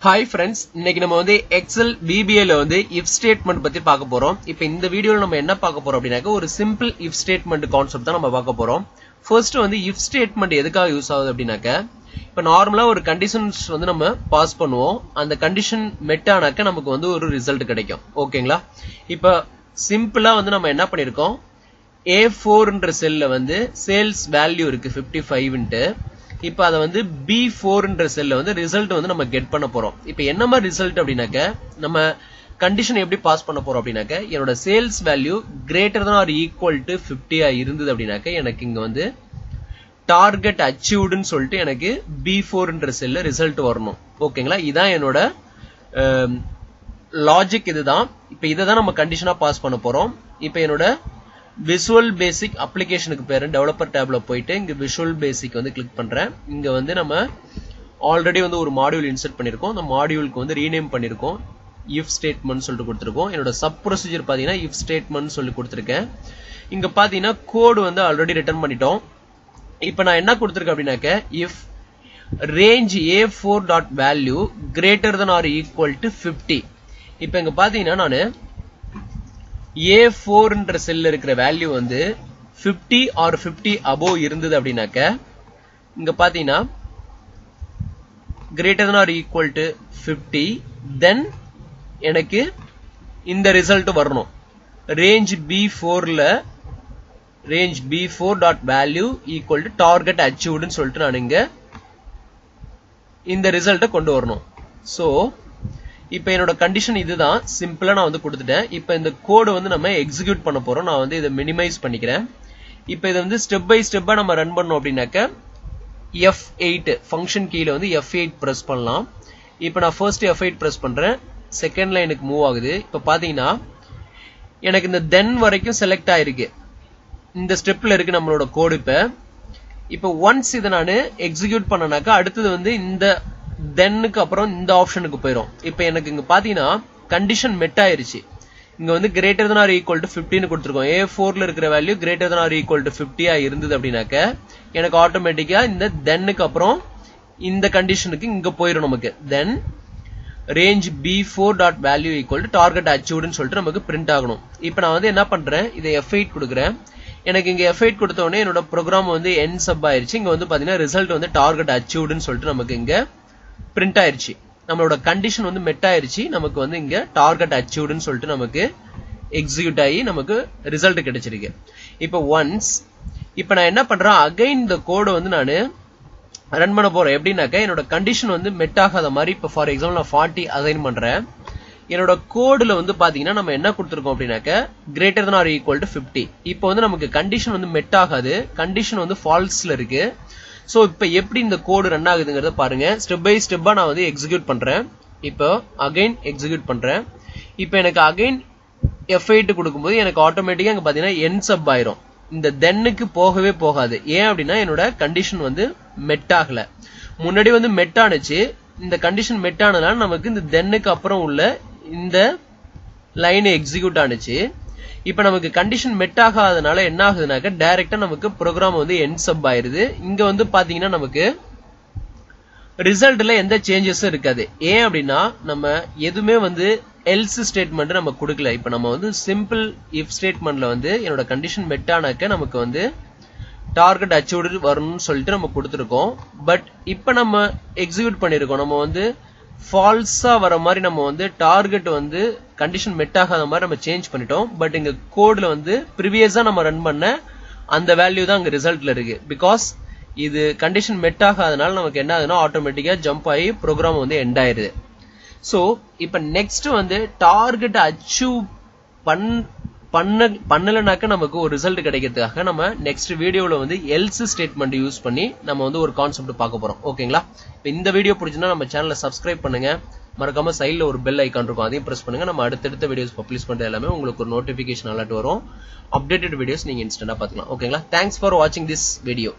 Hi friends, இன்னைக்கு நம்ம வந்து Excel VBA ல வந்து if statement பத்தி பார்க்க போறோம். இப்போ இந்த வீடியோல நம்ம என்ன பார்க்க போறோம் அப்படினாக்க ஒரு simple if statement கான்செப்ட் தான் நம்ம பார்க்க போறோம். First வந்து if statement எதுக்காக யூஸ் ஆகுது அப்படினாக்க இப்போ நார்மலா ஒரு கண்டிஷன்ஸ் வந்து நம்ம பாஸ் பண்ணுவோம். அந்த கண்டிஷன் மெட் ஆனாக்க நமக்கு வந்து ஒரு ரிசல்ட் கிடைக்கும். ஓகேங்களா? இப்போ சிம்பிளா வந்து நம்ம என்ன பண்ணிருக்கோம்? A4 ன்ற செல்ல வந்து சேல்ஸ் வேல்யூ இருக்கு 55 ன்ட்டு இப்போ அத வந்து B4 ன்ற செல்ல வந்து ரிசல்ட் வந்து நம்ம கெட் பண்ண போறோம். இப்போ என்ன மாதிரி ரிசல்ட் அப்படினாக்க நம்ம கண்டிஷன் எப்படி பாஸ் பண்ண போறோம் அப்படினாக்க என்னோட sales value greater than or equal to 50 ஆ இருந்தது அப்படினாக்க எனக்கு இங்க வந்து டார்கெட் அச்சீவ்ட் னு சொல்லிட்டு எனக்கு B4 ன்ற செல்ல ரிசல்ட் வரணும். ஓகேங்களா? இதான் என்னோட லாஜிக் இதுதான். இப்போ இத தான் நம்ம கண்டிஷனா பாஸ் பண்ண போறோம். இப்போ என்னோட Visual Basic அப்ளிகேஷனுக்கு பேரு டெவலப்பர் டேப்ல போயிட்டு இங்க Visual Basic வந்து கிளிக் பண்றேன். இங்க வந்து நம்ம ஆல்ரெடி வந்து ஒரு மாடியூல் இன்சர்ட் பண்ணிருக்கோம். அந்த மாடியூலுக்கு வந்து ரீநேம் பண்ணிருக்கோம். if statement சொல்லிட்டு கொடுத்திருக்கோம். என்னோட சப் ப்ரொசீஜர் பாத்தீங்கன்னா if statement சொல்லி கொடுத்திருக்கேன். இங்க பாத்தீங்கன்னா கோட் வந்து ஆல்ரெடி ரிட்டர்ன் பண்ணிட்டோம். இப்போ நான் என்ன கொடுத்திருக்கேன் அப்படினாக்க if range a4.value greater than or equal to 50. இப்போ இங்க பாத்தீங்கன்னா நானு A4 ன்ற செல்ல இருக்கிற வேல்யூ வந்து 50 or 50 above இருந்தது அப்படினாக்க இங்க பாத்தீங்கன்னா greater than or equal to 50 then எனக்கு இந்த ரிசல்ட் வரணும். range B4 ல range B4.value equal to target achieved னு சொல்லிட்டு நான் இங்க இந்த ரிசல்ட்ட கொண்டு வரணும். சோ இப்போ என்னோட கண்டிஷன் இதுதான். சிம்பிளா நான் வந்து கொடுத்துட்டேன். இப்போ இந்த கோட் வந்து நம்ம எக்ஸிக்யூட் பண்ண போறோம். நான் வந்து இத மினிமைஸ் பண்ணிக்கிறேன். இப்போ இத வந்து ஸ்டெப் பை ஸ்டெப்பா நம்ம ரன் பண்ணோம் அப்படினாக்க F8 ஃபங்க்ஷன் கீழ வந்து F8 பிரஸ் பண்ணலாம். இப்போ நான் ஃபர்ஸ்ட் F8 பிரஸ் பண்றேன். செகண்ட் லைனுக்கு மூவ் ஆகுது. இப்போ பாத்தீங்கன்னா எனக்கு இந்த then வரைக்கும் செலக்ட் ஆயிருக்கு. இந்த ஸ்டெப்ல இருக்கு நம்மளோட கோட். இப்போ ஒன்ஸ் இத நான் எக்ஸிக்யூட் பண்ணனாக்க அடுத்து வந்து இந்த தென்னுக்கு அப்புறம் இந்த ஆப்ஷனுக்கு போயிடும். இப்போ எனக்கு இங்க பாத்தீங்கன்னா கண்டிஷன் மெட் ஆயிருச்சு. இங்க வந்து greater than or equal to 50 னு கொடுத்திருக்கோம். A4 ல இருக்கிற value greater than or equal to 50 ஆ இருந்தது அப்படினாக்க எனக்கு ஆட்டோமேட்டிக்கா இந்த தென்னுக்கு அப்புறம் இந்த கண்டிஷனுக்கு இங்க போயிடும் நமக்கு. then range B4.value equal to target achieved னு சொல்லிட்டு நமக்கு பிரிண்ட் ஆகணும். இப்போ நான் வந்து என்ன பண்றேன்? இதை F8 கொடுக்கிறேன். எனக்கு இங்க F8 கொடுத்த உடனே என்னோட ப்ரோக்ராம் வந்து end sub ஆயிருச்சு. இங்க வந்து பாத்தீங்கன்னா ரிசல்ட் வந்து target achieved னு சொல்லிட்டு நமக்கு இங்க பிரிண்ட் ஆயிருச்சு. நம்மளோட கண்டிஷன் வந்து மெட் ஆயிருச்சு. நமக்கு வந்து இங்க டார்கெட் அச்சீவ்ட் னு சொல்லிட்டு நமக்கு எக்ஸிக்யூட் ஆகி நமக்கு ரிசல்ட் கிடைச்சிருக்கு. இப்போ ஒன்ஸ் இப்போ நான் என்ன பண்றேன்? அகைன் இந்த கோட் வந்து நான் ரன் பண்ண போறேன். எப்படின்னாக்க என்னோட கண்டிஷன் வந்து மெட் ஆகாத மாதிரி இப்போ ஃபார் எக்ஸாம்பிள் நான் 40 அசைன் பண்றேன். என்னோட கோட்ல வந்து பாத்தீங்கன்னா நம்ம என்ன கொடுத்திருக்கோம் அப்படின்னாக்க greater than or equal to 50. இப்போ வந்து நமக்கு கண்டிஷன் வந்து மெட் ஆகாது. கண்டிஷன் வந்து ஃபால்ஸ்ல இருக்கு. சோ இப்போ எப்படி இந்த கோட் ரன் ஆகுதுங்கறத பாருங்க. ஸ்டெப் பை ஸ்டெப்பா நான் வந்து எக்ஸிக்யூட் பண்றேன். இப்போ அகைன் எக்ஸிக்யூட் பண்றேன். இப்போ எனக்கு அகைன் F8 கொடுக்கும்போது எனக்கு ஆட்டோமேட்டிக்கா இங்க பாத்தீங்கன்னா end sub ஆயிரும். இந்த தென்னுக்கு போகவே போகாது. ஏன் அப்படின்னா என்னோட கண்டிஷன் வந்து மெட் ஆகல. முன்னாடி வந்து மெட் ஆனுச்சு. இந்த கண்டிஷன் மெட் ஆனனால நமக்கு இந்த தென்னுக்கு அப்புறம் உள்ள இந்த லைன் எக்ஸிக்யூட் ஆனுச்சு. இப்போ நமக்கு கண்டிஷன் மெட் ஆகாதனால என்ன ஆகுதுனாக்க டைரக்டா நமக்கு ப்ரோக்ராம் வந்து end sub ஆயிருது. இங்க வந்து பாத்தீங்கன்னா நமக்கு ரிசல்ட்ல எந்த சேஞ்சஸும் இருக்காது. ஏன் அப்படின்னா நம்ம எதுவுமே வந்து எல்ஸ் ஸ்டேட்மெண்ட் நம்ம கொடுக்கல. இப்போ நம்ம வந்து சிம்பிள் if ஸ்டேட்மெண்ட்ல வந்து என்னோட கண்டிஷன் மெட் ஆனாக்க நமக்கு வந்து டார்கெட் அச்சீவ்ட் வரணும்னு சொல்லிட்டு நம்ம கொடுத்துருக்கோம். பட் இப்போ நம்ம எக்ஸிக்யூட் பண்ணிருக்கோம். நம்ம வந்து ஃபால்ஸா வர மாதிரி நம்ம வந்து டார்கெட் வந்து கண்டிஷன் மெட் ஆகாத மாதிரி நம்ம சேஞ்ச் பண்ணிட்டோம். பட் இங்க கோட்ல வந்து ப்ரீவியஸா நம்ம ரன் பண்ண அந்த வேல்யூ தான் அங்க ரிசல்ட்ல இருக்கு. பிகாஸ் இது கண்டிஷன் மெட் ஆகாதனால நமக்கு என்ன ஆகுதுன்னா ஆட்டோமேட்டிக்கா ஜம்ப் ஆகி ப்ரோக்ராம் வந்து எண்ட் ஆயிருது. சோ இப்போ நெக்ஸ்ட் வந்து டார்கெட் அச்சீவ் பண்ணலனாக்க நமக்கு ஒரு ரிசல்ட் கிடைக்கிறதுக்காக நம்ம நெக்ஸ்ட் வீடியோல வந்து எல்ஸ் ஸ்டேட்மெண்ட் யூஸ் பண்ணி நம்ம வந்து ஒரு கான்செப்ட் பார்க்க போறோம். ஓகேங்களா? இப்போ இந்த வீடியோ பிடிச்சிருந்தா நம்ம சேனலை சப்ஸ்கிரைப் பண்ணுங்க. மறக்காம சைடுல ஒரு பெல் ஐகான் இருக்கும். அதையும் பிரஸ் பண்ணுங்க. நம்ம அடுத்தடுத்த வீடியோஸ் பப்ளிஷ் பண்றது எல்லாமே உங்களுக்கு ஒரு நோட்டிபிகேஷன் அலர்ட் வரும். அப்டேட்டட் வீடியோஸ் நீங்க இன்ஸ்டன்டா பார்க்கலாம். ஓகேங்களா? தேங்க்ஸ் ஃபார் வாட்சிங் திஸ் வீடியோ.